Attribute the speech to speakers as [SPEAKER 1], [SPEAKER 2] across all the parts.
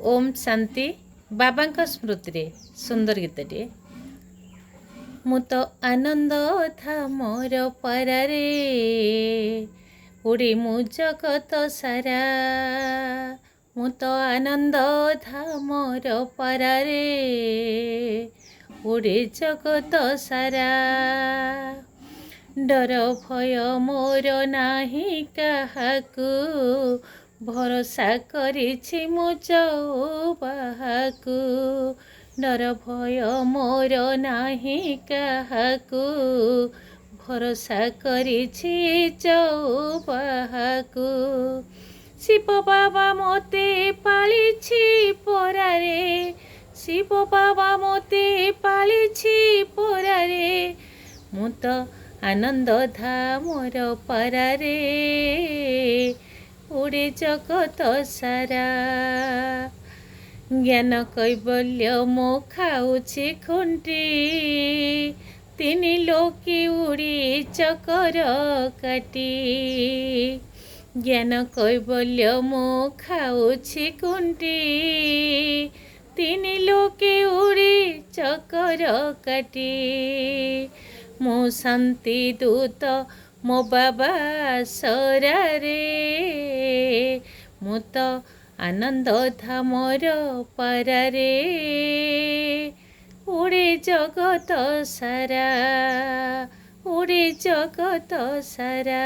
[SPEAKER 1] ओम शांति बाबा स्मृति रे सुंदर गीतटे मु तो आनंद था मोर परारे उड़ी मु जगत सारा मु तो आनंद था मोर परारे उड़ी जगत सारा डर भय मोर नाही काहाकू भरोसा करिछि मु चौबाहाकू डर भय मोर नाही काहाकू भरोसा करिछि चौबाहाकू शिव बाबा मोते पालिछि परारे शिव बाबा मोते पालिछि परारे मु तो आनंद था मोर परारे उड़े जगत सारा ज्ञान कैबल्य मो खाऊछि खुंटी तीन लोकी उड़ी चकर काटी ज्ञान कैबल्य मो खाऊछि खुंटी तीन लोके उड़ी चकर काटी मो शांति दूत मो बाबा सरारे मु तो आनंद था मोर परारे उड़े जगत सारा उड़े जगत सारा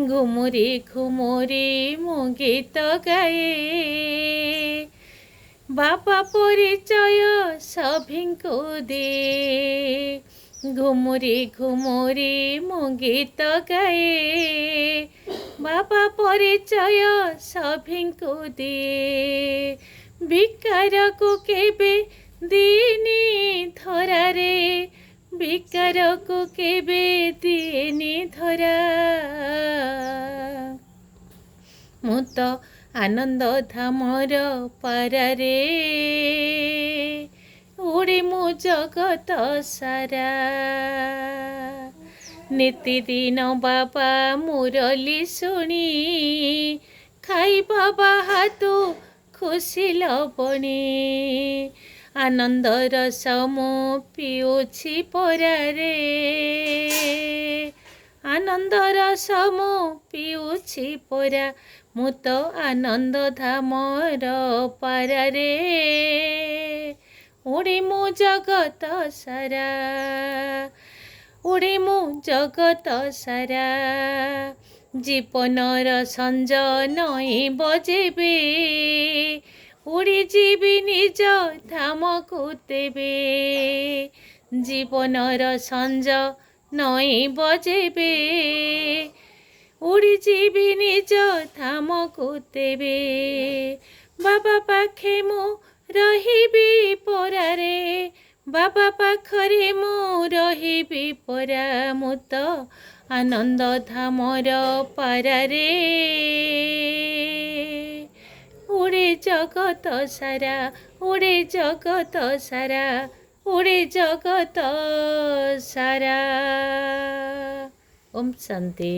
[SPEAKER 1] घुमुरी घुमुरी मु गीत गाए बाबा परिचय सभिंको दे घुमुरी घुमुरी मु गीत गाए बाबा परिचय सभिंको दे विकार को केबे दीनी धरारे विकार को केबे दीनी धरा मु तो आनंद था मोर परारे उड़ी मु जगत सारा नीति दिन बाबा मुरली शुणी खाई बाबा हाथू खुशी लबणी आनंद रस मु पिउछि परारे आनंद रस मु पिउछि परा मु तो आनंद था मोर परारे उड़ी मु जगत सारा उड़ी मु जगत सारा जीवनर संज नई बजेबे उड़ी जीवी निज धाम को देबे जीवनर संज नई बजेबे उड़ी जीवी निज धाम को देबे बाबा पाखे मु रहिबी परारे बाबा पाखरे मु रहिबी परा मु तो आनंद धामर परारे उड़े जगत सारा उड़े जगत सारा उड़े जगत सारा ओम शांति।